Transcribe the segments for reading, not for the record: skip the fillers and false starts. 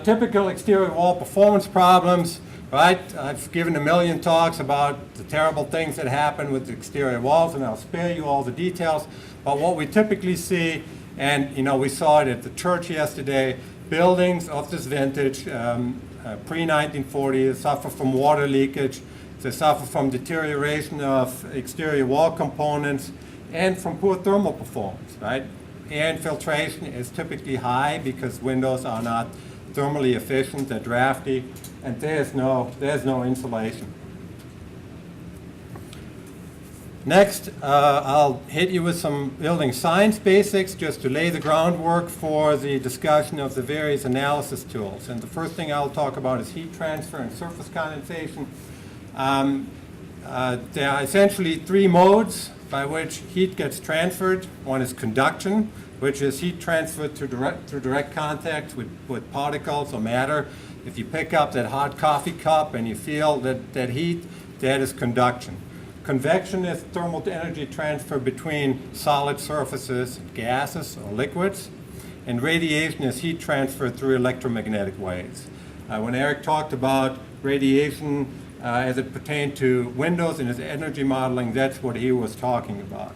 Typical exterior wall performance problems, right? I've given a million talks about the terrible things that happen with the exterior walls, and I'll spare you all the details. But what we typically see, and we saw it at the church yesterday, buildings of this vintage, pre-1940, suffer from water leakage, they suffer from deterioration of exterior wall components, and from poor thermal performance, right? Air infiltration is typically high because windows are not thermally efficient, they're drafty, and there's no insulation. Next, I'll hit you with some building science basics just to lay the groundwork for the discussion of the various analysis tools. And the first thing I'll talk about is heat transfer and surface condensation. There are essentially three modes by which heat gets transferred. One is conduction, which is heat transferred through direct contact with particles or matter. If you pick up that hot coffee cup and you feel that heat, that is conduction. Convection is thermal energy transfer between solid surfaces, gases or liquids. And radiation is heat transfer through electromagnetic waves. When Eric talked about radiation as it pertained to windows in his energy modeling, that's what he was talking about.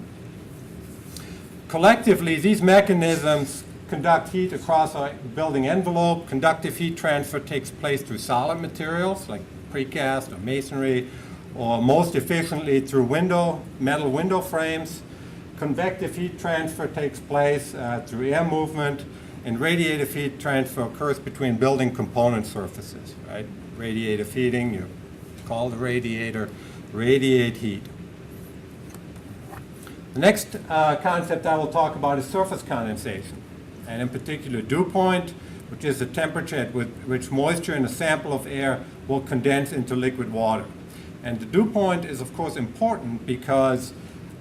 Collectively, these mechanisms conduct heat across a building envelope. Conductive heat transfer takes place through solid materials like precast or masonry, or most efficiently through metal window frames. Convective heat transfer takes place through air movement, and radiative heat transfer occurs between building component surfaces, right? Radiative heating, you call the radiator, radiate heat. The next concept I will talk about is surface condensation, and in particular dew point, which is the temperature at which moisture in a sample of air will condense into liquid water. And the dew point is, of course, important because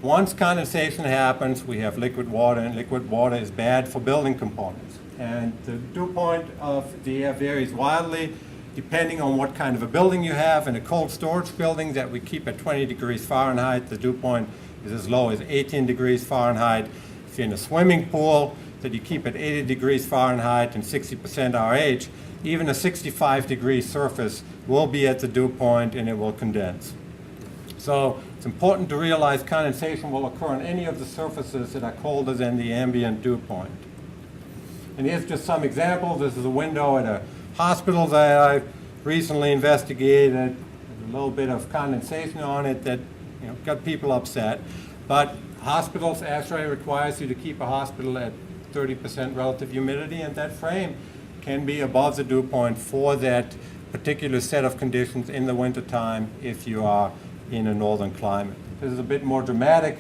once condensation happens, we have liquid water, and liquid water is bad for building components. And the dew point of the air varies wildly depending on what kind of a building you have. In a cold storage building that we keep at 20 degrees Fahrenheit, the dew point is as low as 18 degrees Fahrenheit. If you're in a swimming pool that you keep at 80 degrees Fahrenheit and 60% RH, even a 65 degree surface will be at the dew point and it will condense. So it's important to realize condensation will occur on any of the surfaces that are colder than the ambient dew point. And here's just some examples. This is a window at a hospital that I recently investigated. There's a little bit of condensation on it that got people upset. But hospitals, ASHRAE requires you to keep a hospital at 30% relative humidity, and that frame can be above the dew point for that particular set of conditions in the wintertime if you are in a northern climate. This is a bit more dramatic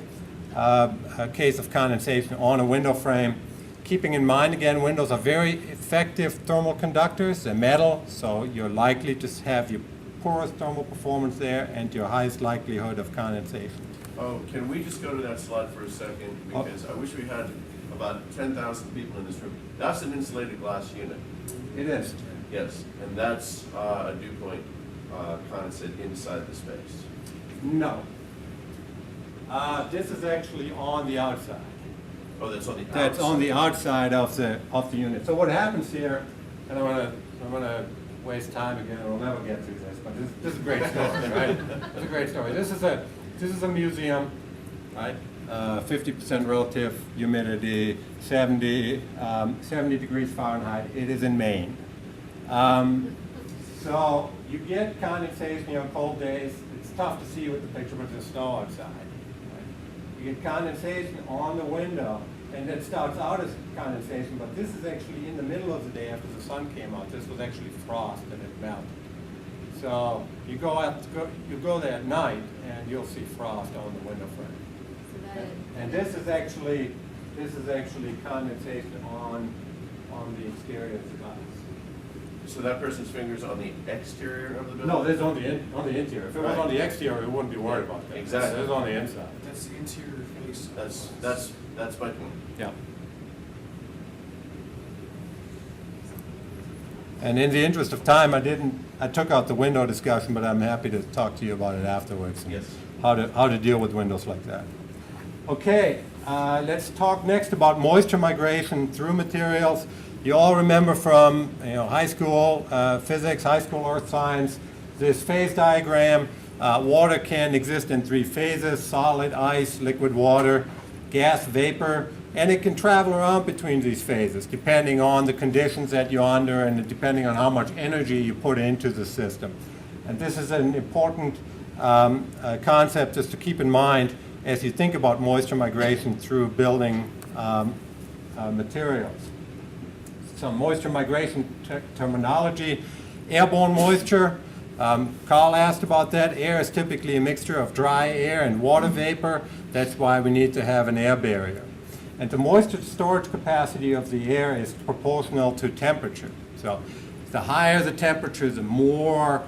case of condensation on a window frame. Keeping in mind, again, windows are very effective thermal conductors. They're metal, so you're likely to have your poorest thermal performance there and your highest likelihood of condensation. Oh, can we just go to that slide for a second? Because I wish we had about 10,000 people in this room. That's an insulated glass unit. It is. Yes, and that's a dew point condensate inside the space. No. This is actually on the outside. Oh, that's on the outside. That's on the outside of the unit. So what happens here, and I'm gonna waste time again, and we'll never get through this, but this is a great story, right? It's a great story. This is a museum, right? 50% relative humidity, 70 degrees Fahrenheit. It is in Maine. So you get condensation on cold days. It's tough to see with the picture, but there's snow outside. Right? You get condensation on the window, and it starts out as condensation, but this is actually in the middle of the day after the sun came out. This was actually frost, and it melted. So you go there at night, and you'll see frost on the window frame. And this is actually condensation on the exterior of the glass. So that person's finger's on the exterior of the building? No, this is on the interior. If it was on the exterior, we wouldn't be worried about that. Exactly. This is on the inside. That's the interior face. That's my point. Yeah. And in the interest of time, I took out the window discussion, but I'm happy to talk to you about it afterwards. Yes. How to deal with windows like that. Okay, let's talk next about moisture migration through materials. You all remember from high school physics, high school earth science, this phase diagram. Water can exist in 3 phases: solid, ice, liquid water, gas, vapor, and it can travel around between these phases depending on the conditions that you're under and depending on how much energy you put into the system. And this is an important concept just to keep in mind as you think about moisture migration through building materials. Some moisture migration terminology. Airborne moisture, Carl asked about that. Air is typically a mixture of dry air and water vapor. That's why we need to have an air barrier. And the moisture storage capacity of the air is proportional to temperature. So the higher the temperature, the more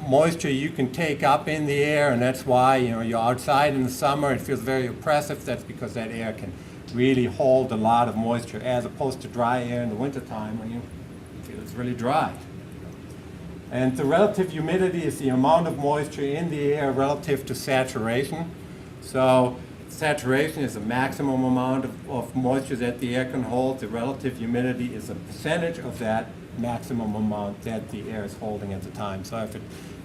moisture you can take up in the air, and that's why you're outside in the summer, it feels very oppressive. That's because that air can really hold a lot of moisture, as opposed to dry air in the wintertime when you feel it's really dry. And the relative humidity is the amount of moisture in the air relative to saturation. So saturation is the maximum amount of moisture that the air can hold. The relative humidity is a percentage of that maximum amount that the air is holding at the time. So if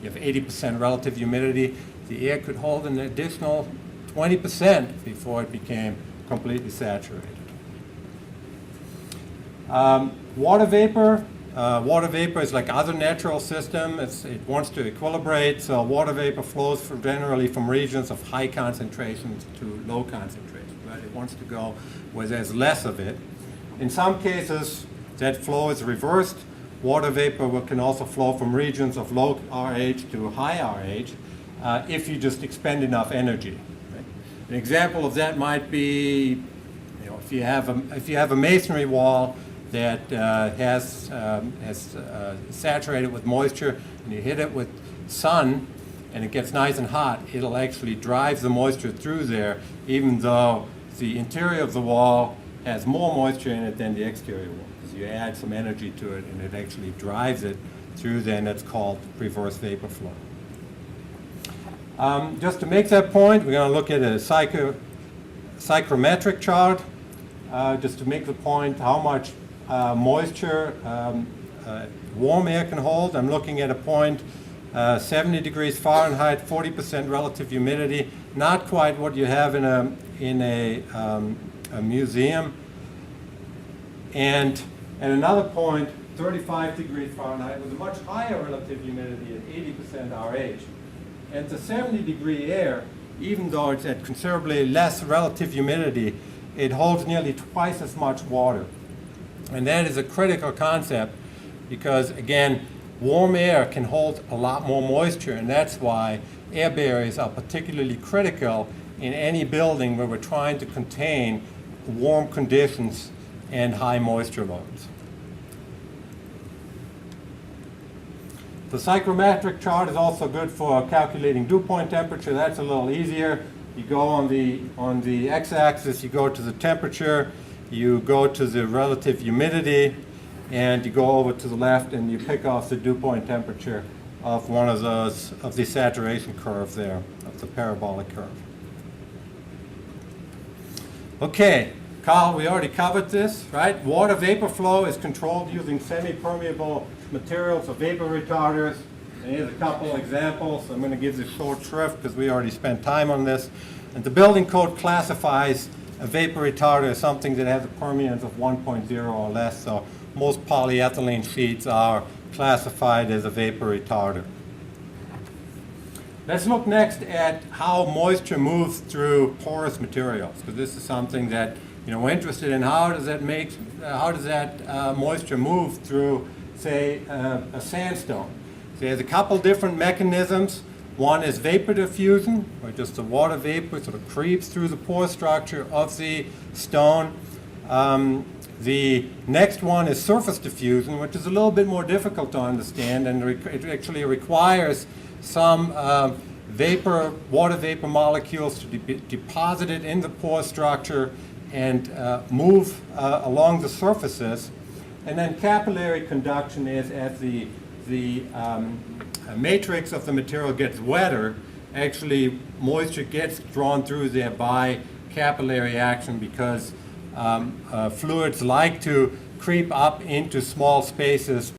you have 80% relative humidity, the air could hold an additional 20% before it became completely saturated. Water vapor. Water vapor is like other natural systems. It wants to equilibrate, so water vapor flows generally from regions of high concentrations to low concentration. Right? It wants to go where there's less of it. In some cases, that flow is reversed. Water vapor can also flow from regions of low RH to high RH if you just expend enough energy. Right? An example of that might be, if you have a masonry wall that has saturated with moisture, and you hit it with sun, and it gets nice and hot, it'll actually drive the moisture through there, even though the interior of the wall has more moisture in it than the exterior wall. Because you add some energy to it, and it actually drives it through there, and that's called reverse vapor flow. Just to make that point, we're going to look at a psychrometric chart, just to make the point how much moisture warm air can hold. I'm looking at a point 70 degrees Fahrenheit, 40% relative humidity, not quite what you have in a museum. And at another point, 35 degrees Fahrenheit with a much higher relative humidity at 80% RH. And the 70-degree air, even though it's at considerably less relative humidity, it holds nearly twice as much water. And that is a critical concept because, again, warm air can hold a lot more moisture, and that's why air barriers are particularly critical in any building where we're trying to contain warm conditions and high moisture loads. The psychrometric chart is also good for calculating dew point temperature. That's a little easier. You go on the x-axis, you go to the temperature, you go to the relative humidity, and you go over to the left and you pick off the dew point temperature of one of those, of the saturation curve there, of the parabolic curve. Okay, Carl, we already covered this, right? Water vapor flow is controlled using semi-permeable materials or vapor retarders. And here's a couple examples. I'm going to give this short shrift because we already spent time on this. And the building code classifies a vapor retarder as something that has a permeance of 1.0 or less. So most polyethylene sheets are classified as a vapor retarder. Let's look next at how moisture moves through porous materials, because this is something that we're interested in. How does that moisture move through, say, a sandstone? So there's a couple different mechanisms. One is vapor diffusion, where just the water vapor sort of creeps through the pore structure of the stone. The next one is surface diffusion, which is a little bit more difficult to understand, and it actually requires some water vapor molecules to be deposited in the pore structure and move along the surfaces. And then capillary conduction is as the matrix of the material gets wetter, actually moisture gets drawn through there by capillary action because fluids like to creep up into small spaces